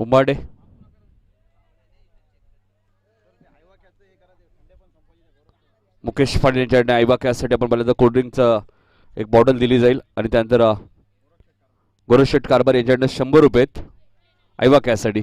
उंबाडे मुकेश पाटील यांच्याकडे आईबा कॅससाठी आपण बोलायचं कोल्ड्रिंकचं एक बॉटल दिली जाईल आणि त्यानंतर गोरशेट कारभार यांच्याकडनं 100 रुपये आईबा कॅससाठी.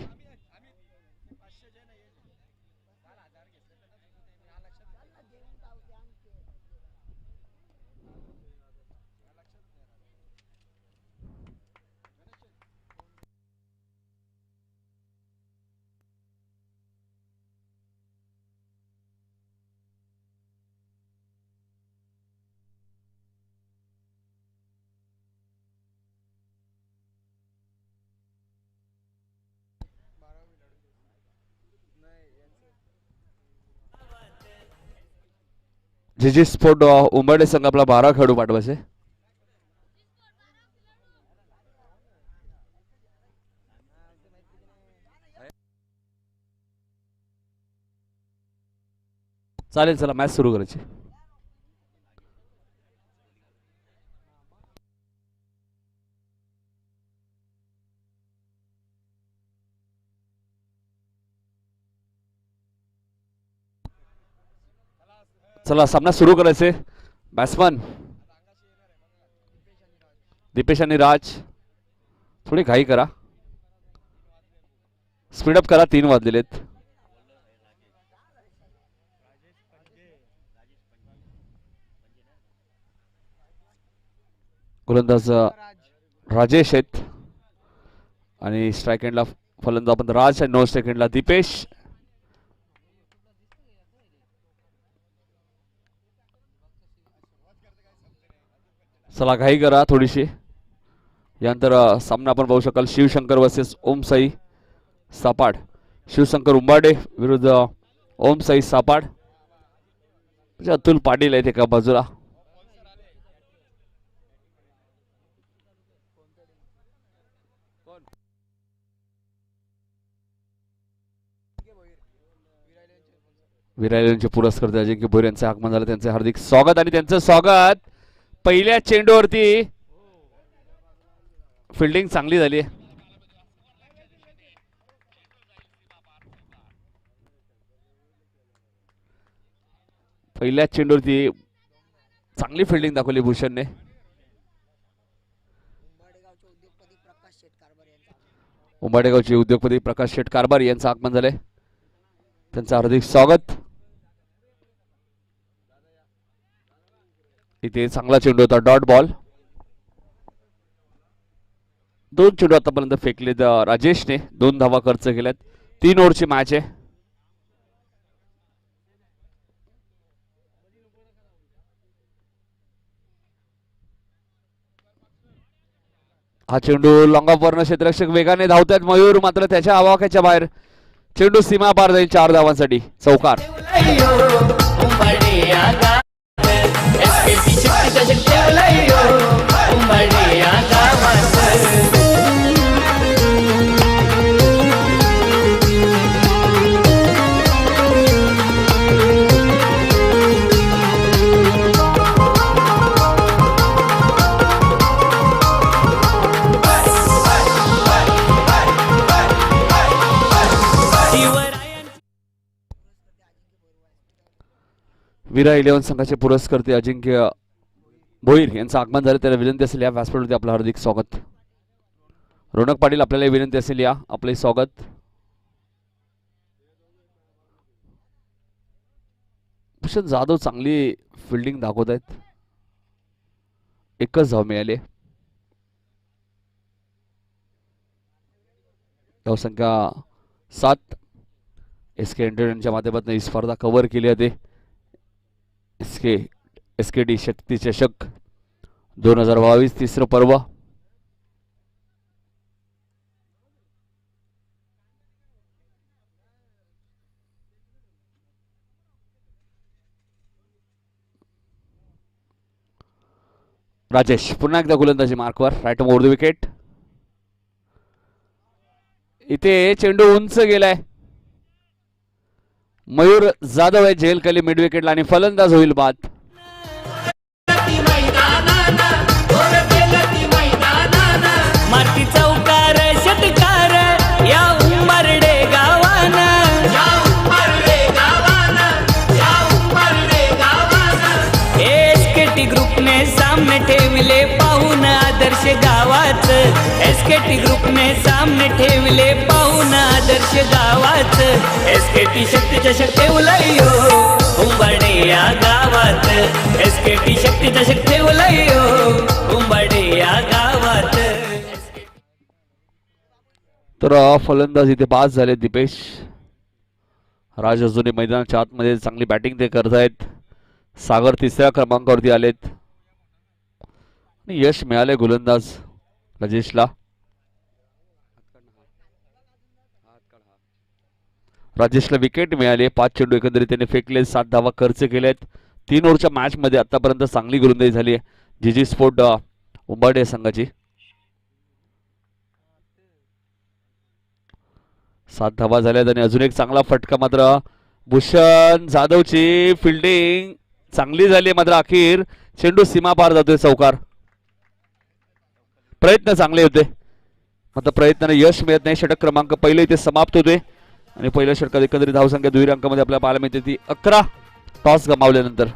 जी स्पोर्ट उंबरडे संघ आपला 12 खेळाडू पाठवायचे. चालेल चला मॅच सुरू करायची. चला सामना सुरू करायचे. बॅट्समन दीपेश आणि राज थोडी घाई करा, स्पीडअप करा. 3 वाजलेलेत. गोलंदाज राजेश आहेत आणि स्ट्राईक एंडला फलंदाज आपण राज आणि नॉन स्ट्राईक एंडला दीपेश. चला घाई करा थोडीशी. यानंतर सामना आपण पाहू शकाल शिवशंकर वर्सेस ओम साई सापाड. शिवशंकर उंबाडे विरुद्ध ओम साई सापाड. म्हणजे अतुल पाटील आहेत एका बाजूला. विरायलचे पुरस्कर्ते अजिंक्य भोईर यांचे आगमन झालं. त्यांचे हार्दिक स्वागत आणि त्यांचं स्वागत. पहिल्या चेंडूवरती फिल्डिंग चांगली झाली. पहिल्या चेंडूवरती चांगली फिल्डिंग दाखवली भूषणने. उंबाडेगावचे उद्योगपती प्रकाश शेठ कारभार यांचं आगमन झाले. त्यांचं हार्दिक स्वागत. इथे चांगला चेंडू होता, डॉट बॉल. 2 चेंडू आतापर्यंत फेकले राजेशने. 2 धावा खर्च केल्यात. 3 ओव्हरची मॅच आहे. हा चेंडू लॉंग ऑफ वर्ण क्षेत्ररक्षक वेगाने धावतात. मयूर मात्र त्याच्या आवाक्याच्या बाहेर. चेंडू सीमा पार जाईल 4 धावांसाठी. चौकार. विरा 11 संघाचे पुरस्कर्ते अजिंक्य भोईर यांचं आगमन झालं. त्याला विनंती असेल या व्यासपीठावरती आपलं हार्दिक स्वागत. रोनक पाटील आपल्याला विनंती असेल या आपले स्वागत. भूषण जाधव चांगली फिल्डिंग दाखवत आहेत. 1च धाव मिळाली. धावसंख्या 7. SK एंटरटेनच्या माध्यमातून ही स्पर्धा कव्हर केली जाते. SKD शक्ती चषक 2022 तिसरं पर्व. राजेश पुन्हा एकदा गोलंदाजी मार्कवर. Right over the wicket. इथे चेंडू उंच गेलाय. मयूर जाधव आहे झेलखाली मिड विकेटला आणि फलंदाज होईल बाद. माती चौकार षटकार या एसकेटी ग्रुपने सामने ठेवले पाहून आदर्श गावात एसकेटी शक्ती चषक ठेवलाय हो उंबाडे या गावात एसकेटी शक्ती चषक ठेवलाय हो उंबाडे या गावात तर फलंदाज इथे बाद झाले दीपेश राज अजूनही मैदानाच्या आतमध्ये चांगली बॅटिंग ते करतायत सागर तिसऱ्या क्रमांकावरती आलेत आणि यश मिळाले गोलंदाज राजेशला राजेशला विकेट मिळाली 5 चेंडू एकंदरीत त्याने फेकले 7 धावा खर्च केलेत 3 ओव्हरच्या मॅच मध्ये आतापर्यंत चांगली गोलंदाजी झाली आहे जीजी स्पोर्ट उंबाडे संघाची 7 धावा झाल्यात आणि अजून एक चांगला फटका मात्र भूषण जाधवची फिल्डिंग चांगली झाली मात्र अखेर चेंडू सीमा पार जातोय चौकार प्रयत्न चांगले होते मात्र प्रयत्नाने यश मिळत नाही षटक क्रमांक पहिले इथे समाप्त होते आणि पहिल्या षटकात एकंदरीत धावसंख्या दुहेरी अंकामध्ये आपल्याला पाहायला मिळते ती 11 टॉस गमावल्यानंतर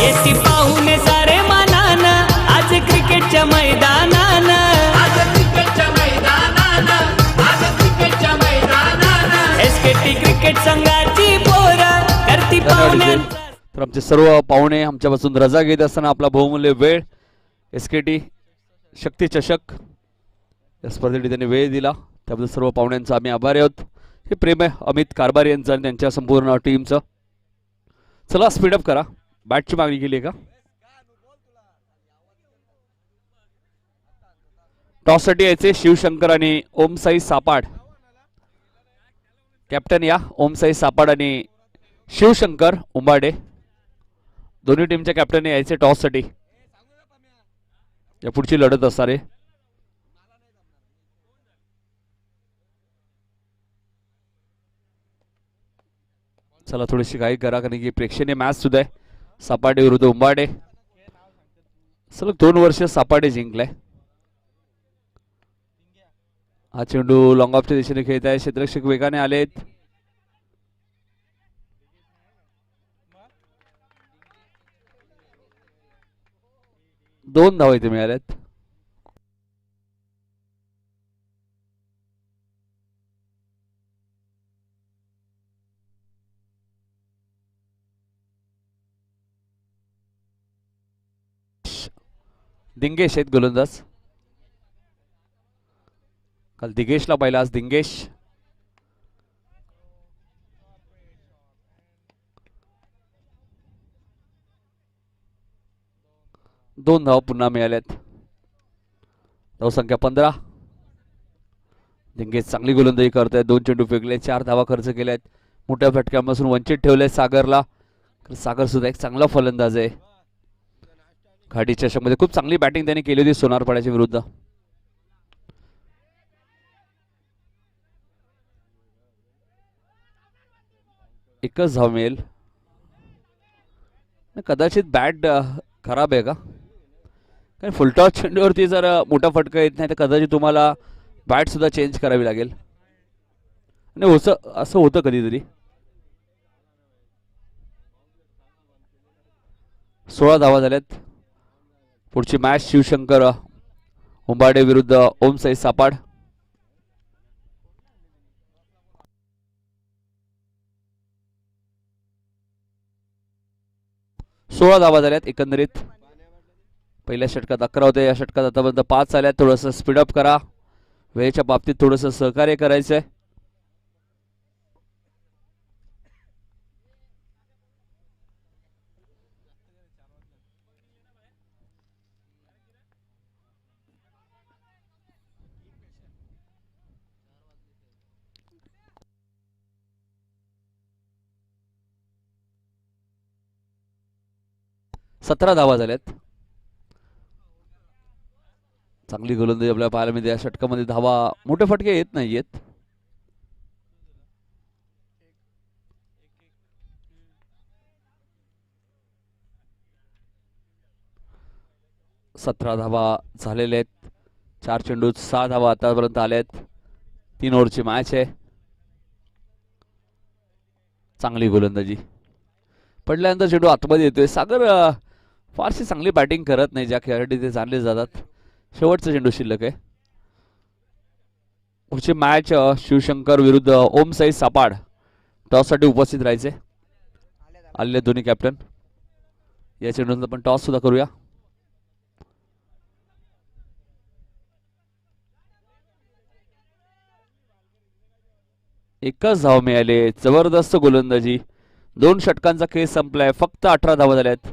येती पाहुणे सारे मानान आज क्रिकेटच्या मैदानान एसकेटी क्रिकेट संघाची पोरं करती पाहुण्यांचा तर आमचे सर्व पाहुणे आमच्यापासून रजा घेत असताना आपला बहुमूल्य वेळ एसकेटी शक्ती चषक या स्पर्धेसाठी त्यांनी वेळ दिला त्याबद्दल सर्व पाहुण्यांचा आम्ही आभारी आहोत हे प्रेम आहे अमित कारभारी यांचं आणि त्यांच्या संपूर्ण टीमचं चला स्पीडअप करा बॅटची मागणी केली आहे का टॉससाठी यायचे शिवशंकर आणि ओमसाई सापाड कॅप्टन या ओमसाई सापाड आणि शिवशंकर उंबाडे दोन्ही टीमच्या कॅप्टन यायचे टॉससाठी या पुढची लढत असणार आहे चला थोडीशी घाई करा कारण की प्रेक्षणीय मॅच सुद्धा आहे सापाडे विरुद्ध उंबाडे सलग 2 वर्ष सापाडे जिंकलाय हा चेंडू लॉंग ऑफच्या दिशेने खेळत आहे क्षेत्ररक्षक वेगाने आलेत दोन धावा इथे मिळाल्यात दिंगेश आहेत गोलंदाज काल दिगेशला पाहिला आज दिंगेश दोन धावा पुन्हा मिळाल्यात धावसंख्या 15 दिंगेश चांगली गोलंदाजी करतायत 2 चेंडू फेकले 4 धावा खर्च केल्यात मोठ्या फटक्यापासून वंचित ठेवले सागरला सागर सुद्धा एक चांगला फलंदाज आहे घाटी चषकमध्ये खूप चांगली बॅटिंग त्यांनी केली होती सोनारपाड्याच्या विरुद्ध एकच धाव मिळेल कदाचित बॅट खराब आहे का कारण फुलटॉस चेंडूवरती जर मोठा फटका येत नाही तर कदाचित तुम्हाला बॅट सुद्धा चेंज करावी लागेल आणि असं होतं कधीतरी 16 धावा झाल्यात पुढची मॅच शिवशंकर उंबाडे विरुद्ध ओमसाई सापाड सोळा धावा झाल्यात एकंदरीत पहिल्या षटकात 11 होते या षटकात आतापर्यंत 5 आल्यात थोडंसं स्पीडअप करा वेळेच्या बाबतीत थोडंसं सहकार्य करायचंय सतरा धावा झाल्यात चांगली गोलंदाजी आपल्याला पाहायला मिळते या षटकामध्ये धावा मोठे फटके येत नाहीयेत 17 धावा झालेल्या आहेत 4 चेंडूत 6 धावा आतापर्यंत आल्यात. 3 ओव्हरची मॅच आहे. चांगली गोलंदाजी. पडल्यानंतर चेंडू आतमध्ये येतोय. सागर फारशी चांगली बॅटिंग करत नाही, ज्या खेळाडू ते जाणले जातात. शेवटचा चेंडू शिल्लक आहे. पुढची मॅच शिवशंकर विरुद्ध ओम साई सापाड. टॉससाठी उपस्थित राहायचे आलेले दोन्ही कॅप्टन. या चेंडूनंतर आपण टॉस सुद्धा करूया. एकच धाव मिळाले. जबरदस्त गोलंदाजी. 2 षटकांचा खेळ संपलाय. फक्त 18 धावा झाल्यात.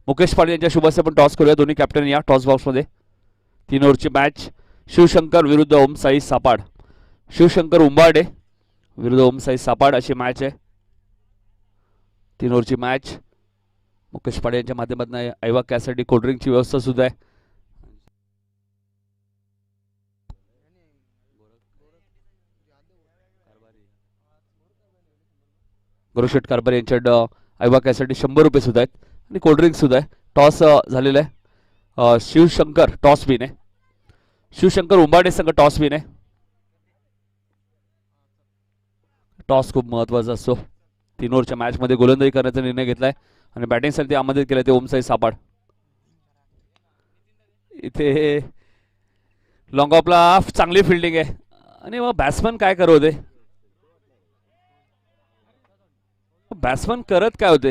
मुकेश पाटील यांच्या शुभाचे आपण टॉस करूया. दोन्ही कॅप्टन या टॉस बॉक्समध्ये. 3 ओव्हरची मॅच. शिवशंकर विरुद्ध ओम साई सापाड. शिवशंकर उंबाडे विरुद्ध ओम साई सापाड अशी मॅच आहे. 3 ओव्हरची मॅच. मुकेश पाटील यांच्या माध्यमातून ऐवा कॅसाठी कोल्ड्रिंकची व्यवस्था सुद्धा आहे. गुरुशेठ कारभारी यांच्या ऐवा कॅसाठी 100 रुपये सुद्धा आहेत आणि कोल्ड्रिंक सुद्धा आहे. टॉस झालेला आहे. शिवशंकर टॉस विन आहे. शिवशंकर उंबाडे संघ टॉस विन आहे. टॉस खूप महत्वाचा असतो. 3 ओव्हरच्या मॅचमध्ये गोलंदाजी करण्याचा निर्णय घेतलाय आणि बॅटिंगसाठी आमंत्रित केलं ते ओम साई सापाड. इथे लॉंग ऑफला चांगली फिल्डिंग आहे आणि मग बॅट्समन काय करत होते. बॅट्समन करत काय होते.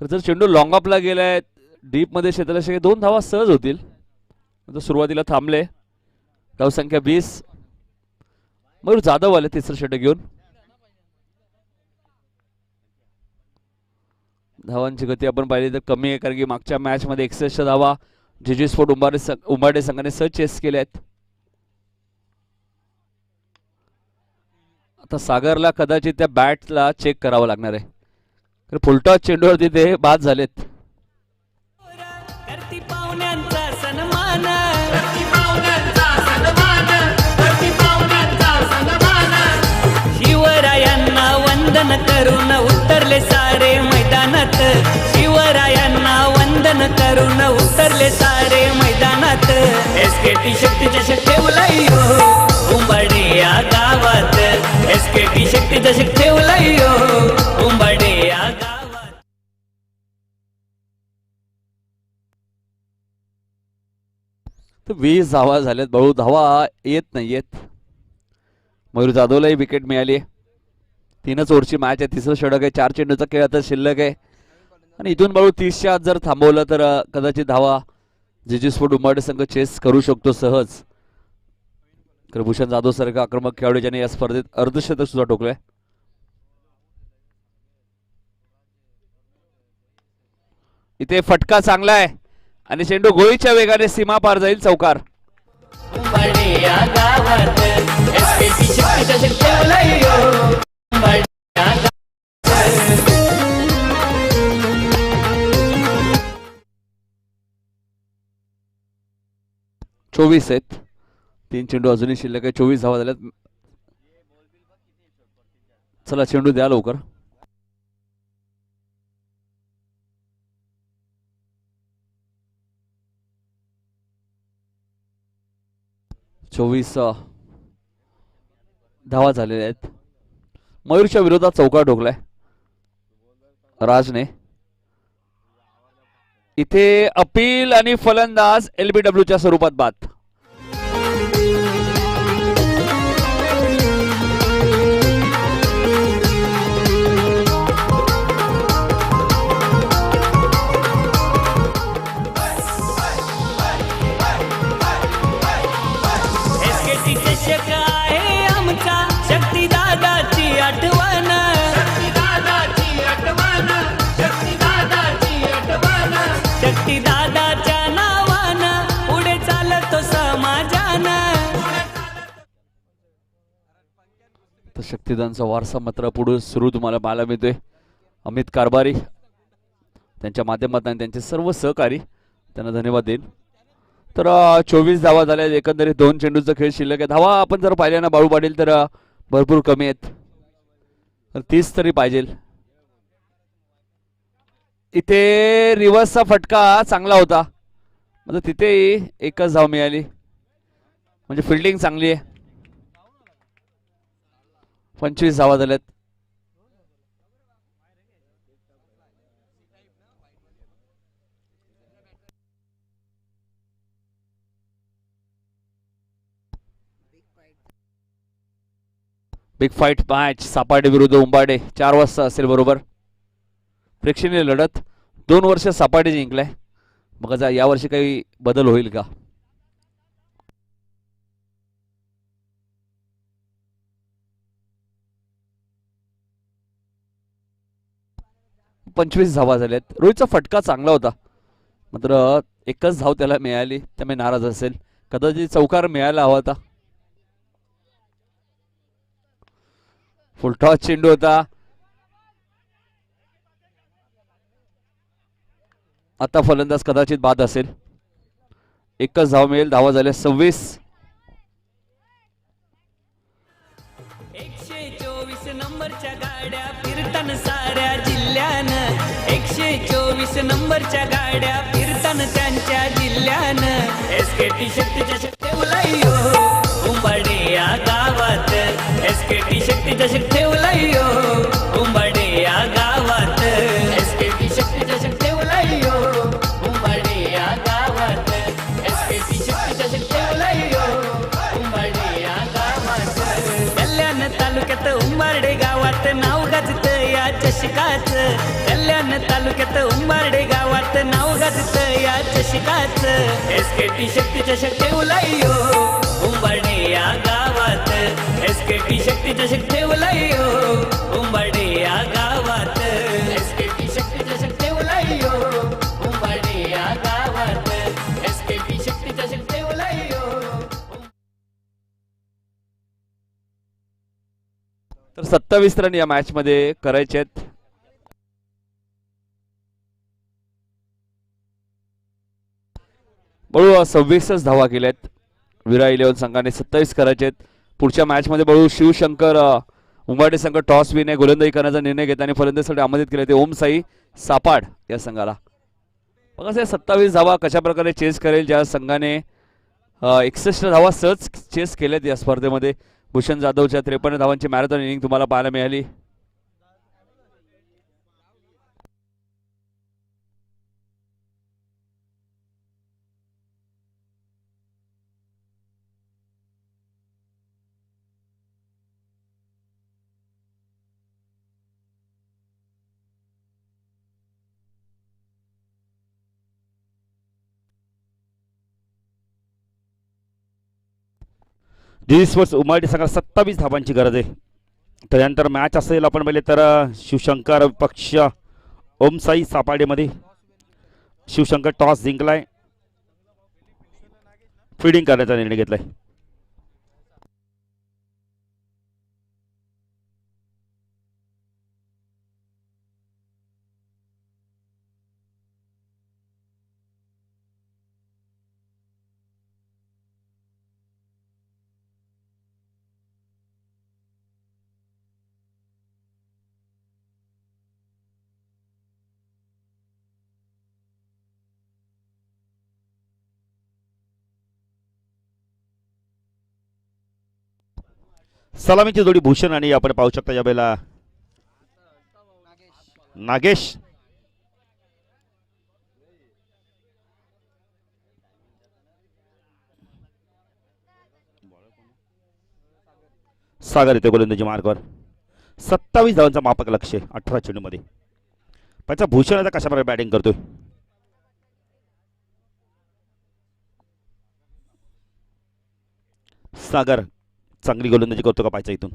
जर चेंडू लॉंग ऑफला गेलाय डीप मध्ये क्षेत्राला 2 धावा सहज होतील. सुरुवातीला थांबले. धावसंख्या 20. मयूर जाधव आले तिसरं षटक घेऊन. धावांची गती आपण पाहिली तर कमी आहे, कारण की मागच्या मॅच मध्ये 61 धावा जीजी स्पोर्ट उंबाडे संघाने सहज चेस केले आहेत. आता सागरला कदाचित त्या बॅटला चेक करावं लागणार आहे. फुलटॉस चेंडूवरती ते बाद झालेत. शिवरायांना वंदन करून उतरले सारे मैदानात. शिवरायांना वंदन करून उतरले सारे मैदानात. एसकेटी शक्ती चषक ठेवलाय उंबाडे या गावात. एसकेटी शक्ती चषक ठेवलाय उंबाडे या गावात. 20 धावा झाल्यात. बळू धावा येत नाहीयेत. मयूर जाधवलाही विकेट मिळाली. 3च ओव्हरची मॅच आहे. तिसरं षटक आहे. 4 चेंडूचा खेळ आता शिल्लक आहे आणि इथून बळू 30च्या आत जर थांबवलं तर कदाचित धावा जीजी स्पोर्ट उंबाडे संघ चेस करू शकतो सहज. भूषण जाधव सारखा आक्रमक खेळाडू ज्याने या स्पर्धेत अर्धशतक सुद्धा ठोकलंय. इथे फटका चांगला आहे आणि चेंडू गोळीच्या वेगाने सीमा पार जाईल. चौकार. उंबाडे या गावात एसकेटी शक्ती चषक ठेवलाय उंबाडे या गावात. 24 आहेत. 3 चेंडू अजूनही शिल्लक आहे. 24 धावा झाल्यात. चला चेंडू द्या लवकर. चोवीस धावा झालेल्या आहेत. मयूरच्या विरोधात चौकार ठोकलाय राजने. इथे अपील आणि फलंदाज LBW च्या स्वरूपात बाद. शक्तिदानचा वारसा मात्र पुढे सुरू तुम्हाला पाहायला मिळतोय. अमित कारभारी त्यांच्या माध्यमातून त्यांचे सर्व सहकारी त्यांना धन्यवाद देईन. तर 24 धावा झाल्या एकंदरीत 2 चेंडूचा खेळ शिल्लक आहे. धावा आपण जर पाहिल्या ना बाळू पाटील तर भरपूर कमी आहेत. तर 30 तरी पाहिजे. इथे रिव्हर्सचा फटका चांगला होता, म्हणजे तिथेही एकच धाव मिळाली, म्हणजे फिल्डिंग चांगली आहे. 25 धावा झाल्यात. बिग फाईट मॅच सापाडे विरुद्ध उंबाडे 4 वाजता असेल बरोबर. प्रेक्षणीय लढत. 2 वर्ष सापाडे जिंकलाय. मग या वर्षी काही बदल होईल का? पंचवीस धावा झाल्यात. रोहितचा फटका चांगला होता, मात्र एकच धाव त्याला मिळाली, त्यामुळे नाराज असेल. कदाचित चौकार मिळायला हवा होता. फुलटॉस चेंडू होता. आता फलंदाज कदाचित बाद असेल. एकच धाव मिळेल. धावा झाल्या 26. 124 नंबरच्या गाड्या फिरतान साऱ्या जिल्ह्यानं. 124 नंबरच्या गाड्या फिरतान त्यांच्या जिल्ह्यानं. एसकेटी शक्तीच्या शक्ती हो उंबाडे या गावात. एसकेटी शक्तीच्या शक्ती हो उंबाडे या गावात. एसकेटी शक्तीच्या शक्ती हो उंबाडे या गावात. एसकेटी शक्तीच्या शक्ती हो उंबाडे या गावात. कल्याण तालुक्यात उंबारडे गावात नाव गाजत या चषकाच. कल्याण तालुक्यात उंबारडे गावात नाव गाजत या चषकाच. एसकेटी शक्तीच्या शक्ती हो उंबारडे या गावात. एसकेटी शक्तीच्या शक्ती हो उंबारडे या गावात. एसकेटी शक्तीच्या शक्ती हो उंबारडे या गावात. एसकेटी शक्तीच्या शक्ती हो. तर 27 रन या मॅच मध्ये करायचे आहेत. बळू 26च धावा केल्यात. विरा 11 संघाने 27 करायचे आहेत. पुढच्या मॅच मध्ये बळू शिवशंकर उंबाडे संघ टॉस विन गोलंदाजी करण्याचा निर्णय घेत आणि फलंदाजीसाठी आमंत्रित केले ते ओम साई सापाड या संघाला. बघा 27 धावा कशा प्रकारे चेस करेल. ज्या संघाने 61 धावा सहज चेस केल्यात या स्पर्धेमध्ये. भूषण जाधवच्या 53 धावांची मॅरेथॉन इनिंग तुम्हाला पाहायला मिळाली. दिवस उमाडी संघाला 27 धावांची गरज आहे. त्यानंतर मॅच असेल आपण पाहिले तर शिवशंकर पक्ष ओमसाई सापाडेमध्ये. शिवशंकर टॉस जिंकलाय, फिल्डिंग करण्याचा निर्णय घेतलाय. सलामीची जोडी भूषण आणि आपण पाहू शकता यावेळेला नागेश. सागर येते गोलंदाजी मार्गावर. 27 धावांचा मापक लक्ष 18 चेंडूमध्ये. त्याचा भूषण आता कशा प्रकारे बॅटिंग करतोय. सागर चांगली गोलंदाजी करतो का पाहायचा इथून.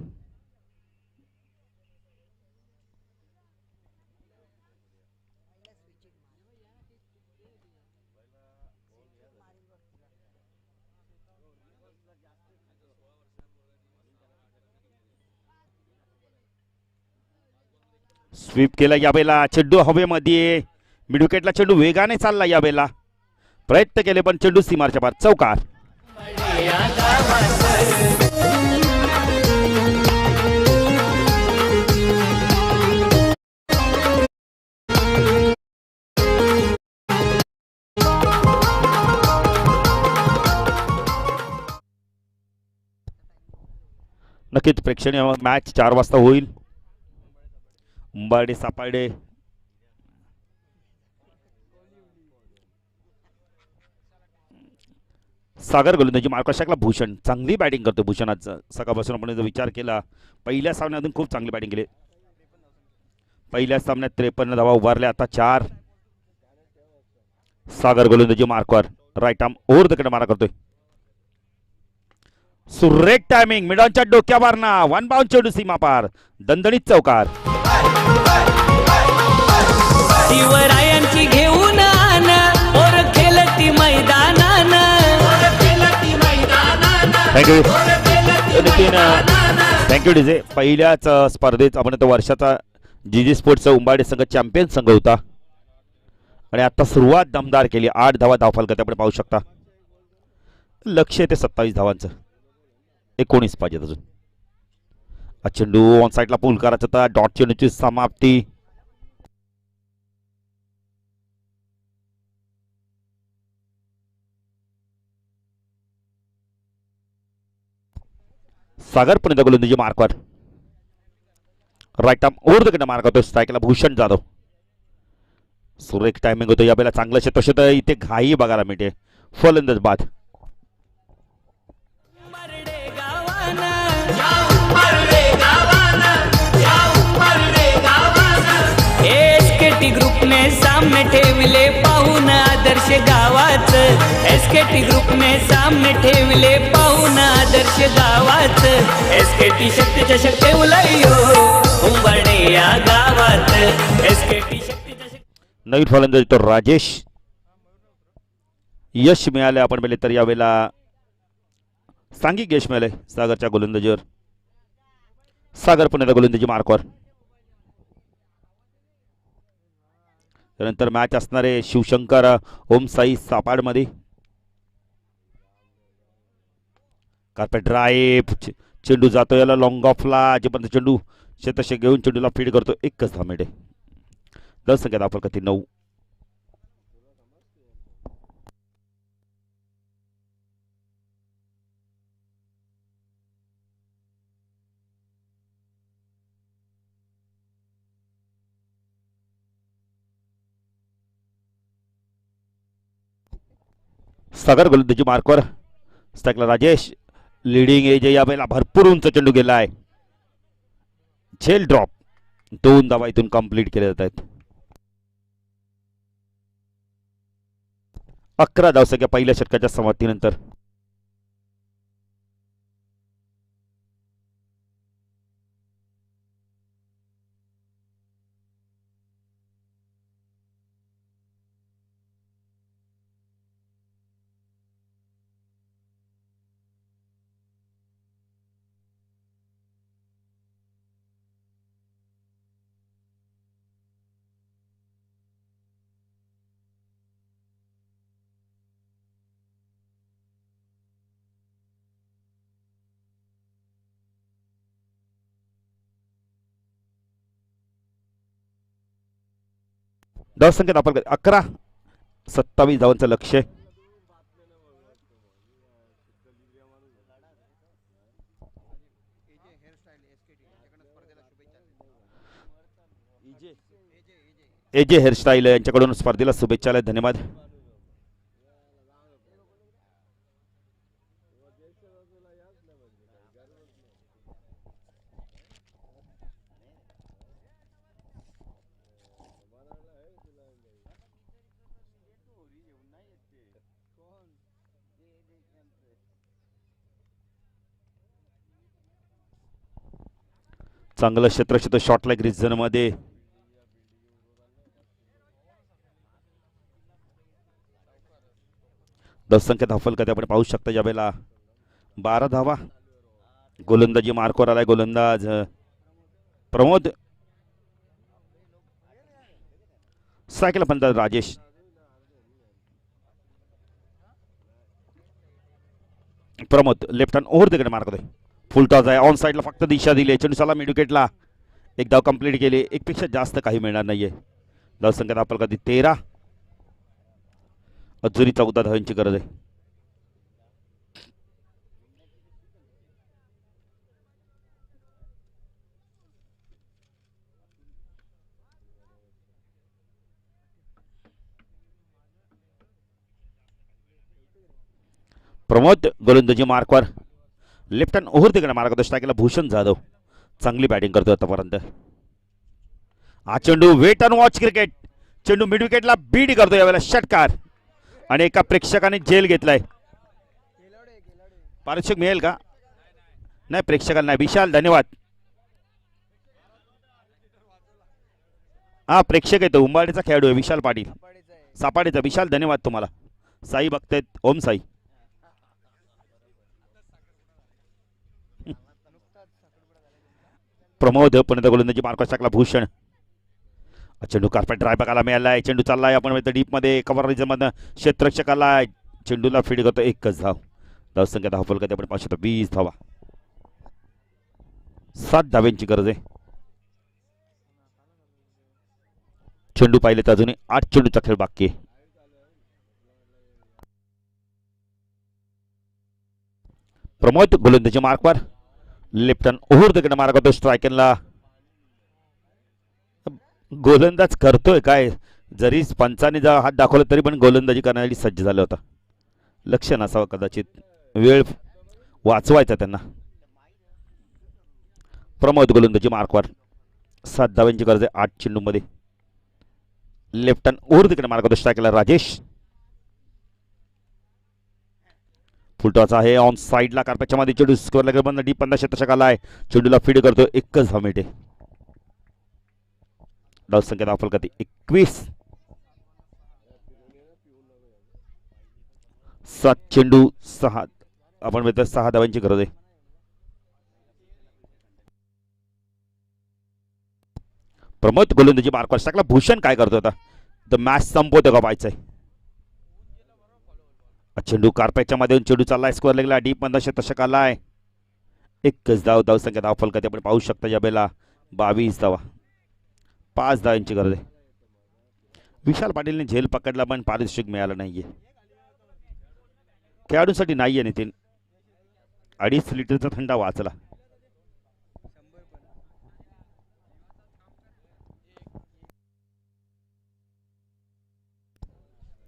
स्वीप केला यावेळेला. चेंडू हवेमध्ये. मिड विकेटला चेंडू वेगाने चालला यावेळेला. प्रयत्न केले पण चेंडू सीमारच्या पार. चौकार. या गावात नक्कीच प्रेक्षणीय मॅच 4 वाजता होईल. उंबाडे सापाडे सागर गोलंदाजी मार्क शकला. भूषण चांगली बॅटिंग करतो. भूषण आज सकाळपासून आपण जर विचार केला पहिल्या सामन्यातून खूप चांगली बॅटिंग केली. पहिल्या सामन्यात 53 धावा उभारल्या. आता 4. सागर गोलंदाजी मार्कवर राईट आर्म ओव्हर द कडे मारा करतोय. सुरेख टायमिंग मिडॉनच्या डोक्यावर ना. 1 बाउंड चेंडू सीमा पार. दणदणीत चौकार. शिवरायांची घेऊन आण और खेळती मैदानान. थँक्यू नितीन. Thank you DJ. पहिल्याच स्पर्धेत आपण तो वर्षाचा जीजी स्पोर्ट्सचा उंबाडे संघ चॅम्पियन संघ होता आणि आता सुरुवात दमदार केली. 8 धावा धावफलक आपण पाहू शकता. लक्ष येते 27 धावांचं. 19 पाहिजेत अजून. चेंडू ऑन साईडला पूल करायचा होता. डॉट चेंडूची समाप्ती. सागर पुणे गोलंदाजी मार्कवर राईट आर्म ओव्हर द कडे मार्क होतो. स्ट्राईकला भूषण जाधव. सुरेख टायमिंग होतो यावेळेला. चांगलं क्षेत्र इथे घाई बघायला मिळते. फलंदाज बाद. एसकेटी ग्रुपने सामने ठेवले पाहून आदर्श गावाच. एसकेटी ग्रुपने सामने ठेवले पाहून आदर्श गावाच. एसकेटी शक्ती चषक ठेवलाय हो उंबरडे या गावात. एसकेटी शक्ती चषक. नवीन फलंदाज तो राजेश. यश मिळाले आपण पहिले तर यावेळेला सांघिक यश मिळाले सागरच्या गोलंदाजीवर. सागर पुण्याला गोलंदाजी मार्कवर. त्यानंतर मॅच असणारे शिवशंकर ओमसाई सापाडमध्ये. Carpet drive. चेंडू जातो याला लॉंग ऑफला. जेपर्यंत चेंडू शेतशे घेऊन चेंडूला फीड करतो. 1च धाव मिळते. 10 संख्या धावफलकातील 9. सागर गोलंदाजी मार्कवर. स्ट्राईकला राजेश. लिडिंग एज या वेळेला भरपूर उंच चेंडू गेला आहे. झेल ड्रॉप. 2 धावा इथून कंप्लीट केल्या जात आहेत. 11 धावसंख्या पहिल्या षटकाच्या समाप्तीनंतर. संख्या धावफलक 11. 27 धावांचं लक्ष. एजे हेअरस्टाईल यांच्याकडून स्पर्धेला शुभेच्छा. धन्यवाद. चांगलं क्षेत्र शॉर्ट लाईक रिझन मध्ये. संख्या धावफलकात आपण पाहू शकता यावेळेला 12 धावा. गोलंदाजी मार्कवर आलाय गोलंदाज प्रमोद. सायकल फलंदाज Rajesh. Pramod left hand over तिकडे मार्क होते. फुल टॉस आहे. ऑन साईडला फक्त दिशा दिली. चेंडू चला मिड विकेटला. एक धाव कंप्लीट केली. एकपेक्षा जास्त काही मिळणार नाहीये. धावसंख्या आपल्याला कधी 13. अजूनही 14 धावांची गरज आहे. प्रमोद गोलंदाजी मार्कवर. लेफ्ट हँड ओव्हर तिकडे मार्क होतो. स्ट्राईकला भूषण जाधव चांगली बॅटिंग करतो आतापर्यंत. हा चेंडू वेट अँड वॉच क्रिकेट. चेंडू मिड विकेटला बीड करतो यावेळेला षटकार आणि एका प्रेक्षकाने जेल घेतलाय. पारितोषिक मिळेल का? नाही प्रेक्षकांना नाही. विशाल धन्यवाद. हा प्रेक्षक येतो. उंबाडीचा खेळाडू आहे विशाल पाटील सापाडीचा. विशाल धन्यवाद तुम्हाला. साई बघतायत. ओम साई. प्रमोद पुन्हा गोलंदाजी मार्क टाकला. भूषण चेंडू कार्पेट ड्राय बघायला मिळालाय. चेंडू चाललाय आपण डीप मध्ये कव्हर रिजनमधनं क्षेत्ररक्षकाला चेंडूला फीड करतो. एकच धाव. धावसंख्या धावफल कधी आपण पाहू शकतो 20 धावा. 7 धाव्यांची गरज आहे. चेंडू पाहिले तर अजूनही 8 चेंडूचा खेळ बाकी आहे. प्रमोद गोलंदाजी मार्कवर. लेफ्ट हँड ओव्हर तिकडे मार्क होतो. स्ट्रायकरला गोलंदाज करतोय काय. जरी पंचाने हात दाखवला तरी पण गोलंदाजी करण्यासाठी सज्ज झाला होता. लक्ष नसावं कदाचित. वेळ वाचवायचा त्यांना. प्रमोद गोलंदाजी मार्कवर. 7 धावांची गरज आहे 8 चेंडूमध्ये. लेफ्ट हँड ओव्हर तिकडे मार्क होतो. स्ट्रायकरला राजेश. फुलटॉस आहे. ऑन साईडला कार्पेटच्या मध्ये चेंडू स्कोअर लागेल बंद. डीप 15 क्षेत्ररक्षकाला आहे. चेंडूला फीड करतो. एकच धाव मिळते. धावसंख्या धावफल कधी 21. 7 चेंडू 6 आपण म्हणतो 6 धावांची गरज आहे. प्रमोद गोलंदाजी मार्कवर टाकला. भूषण काय करतो आता. तर मॅच संपवतो का पाहायचंय. चेंडू कार्पेटच्या मध्ये चेंडू चाललाय. स्कोअर लागला. डीप 15 क्षेत्ररक्षकाला आहे. एकच धाव. धावसंख्या धावफल कधी आपण पाहू शकता या बेला 22 धावा. 5 धावांची गरज आहे. विशाल पाटीलने झेल पकडला पण पारितोषिक मिळालं नाहीये. खेळाडूंसाठी नाहीये नितीन. 2.5 लिटरचा थंडा वाचला.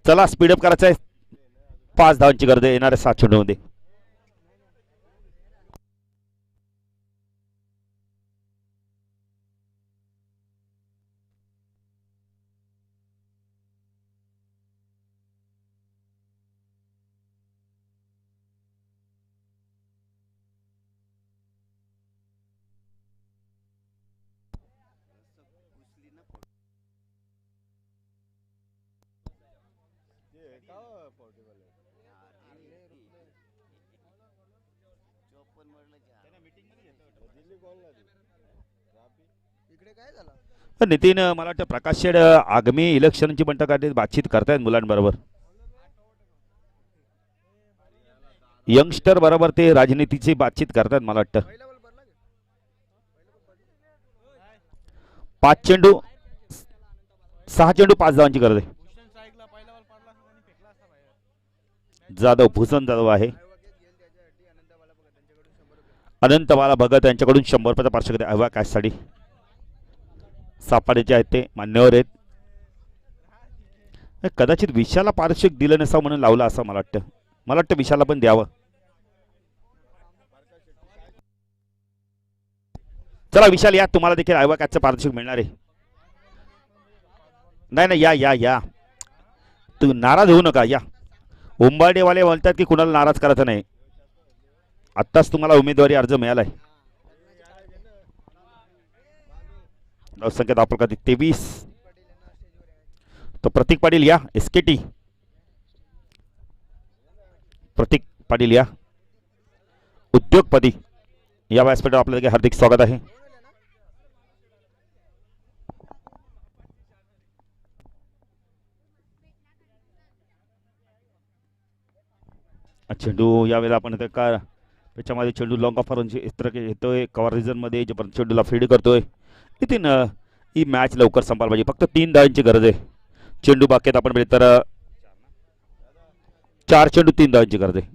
चला स्पीडअप करायचं आहे. 5 धावांची गरज आहे येणाऱ्या 7 चेंडूमध्ये. नितीन मला वाटतं प्रकाश शेड आगामी इलेक्शनची बनतात बातचीत करतायत मुलांबरोबर. यंगस्टर बरोबर ते राजनीतीची बातचीत करतात मला वाटतं. 5 चेंडू 6 चेंडू 5 धावांची गरज आहे. जाधव भूषण जाधव आहे. अनंत बाला भगत यांच्याकडून 100 रुपयाचा पार्श्वगत अहवा कॅशसाठी. सापाडे जे आहेत ते मान्यवर आहेत. कदाचित विशाला पारितोषिक दिलं नसावं म्हणून लावलं असं मला वाटतं. मला वाटतं विशाला पण द्यावं. चला विशाल या. तुम्हाला देखील अहवा कॅचचं पारितोषिक मिळणार आहे. नाही नाही या या या. तू नाराज होऊ नका या. उंबारडेवाले म्हणतात की कुणाला नाराज करायचं नाही. आत्ताच तुम्हाला उमेदवारी अर्ज मिळालाय. संख्या दाखल 23. तो प्रतीक पाटील या. एसकेटी प्रतीक पाटील या. उद्योगपती या व्यासपीठावर आपल्याला हार्दिक स्वागत आहे. चेंडू यावेळेला आपण इथे का त्याच्यामध्ये चेंडू लॉंग ऑफ येतोय कव्हर रिझनमध्ये जे पण चेंडूला फीड करतोय. नितीन ही मॅच लवकर संपायला पाहिजे. फक्त 3 धावांची गरज आहे. चेंडू बाकी आहेत आपण बघितलं तर 4 चेंडू 3 धावांची गरज आहे.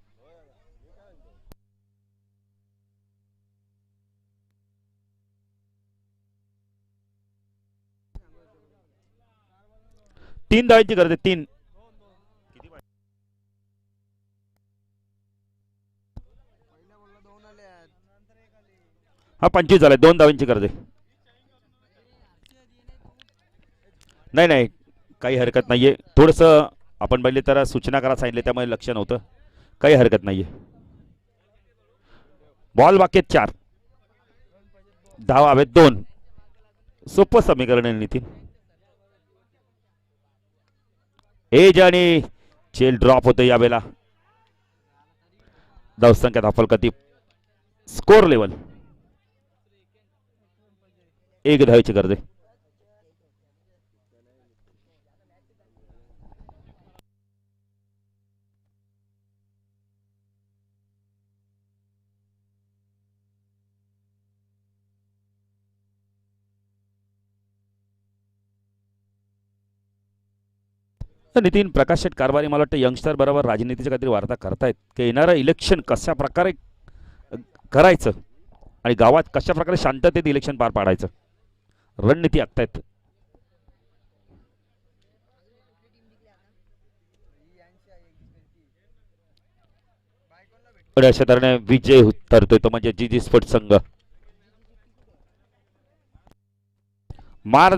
तीन धावांची गरज आहे. 3 हा 25 झालाय. 2 धावांची गरज आहे. नाही नाही काही हरकत नाहीये. थोडंसं आपण पहिले तर सूचना करा सांगितले त्यामुळे लक्ष नव्हतं. काही हरकत नाहीये. बॉल बाकी आहेत 4 धावा हवेत 2. सोपं समीकरण आहे नितीन. एज आणि चेल ड्रॉप होतं यावेळेला. धावसंख्या धाफलकती स्कोर लेवल 1 धावाची गरज आहे. नितीन प्रकाश शेट कारभारी मला वाटतं यंगस्टर बरोबर राजनीतीची काहीतरी वार्ता करतायत की येणारं इलेक्शन कशा प्रकारे करायचं आणि गावात कशा प्रकारे शांततेत इलेक्शन पार पाडायचं रणनीती आखतायत. अशा तऱ्हेने विजय उतरतोय तो म्हणजे जीजी स्पोर्ट्स संघ. मार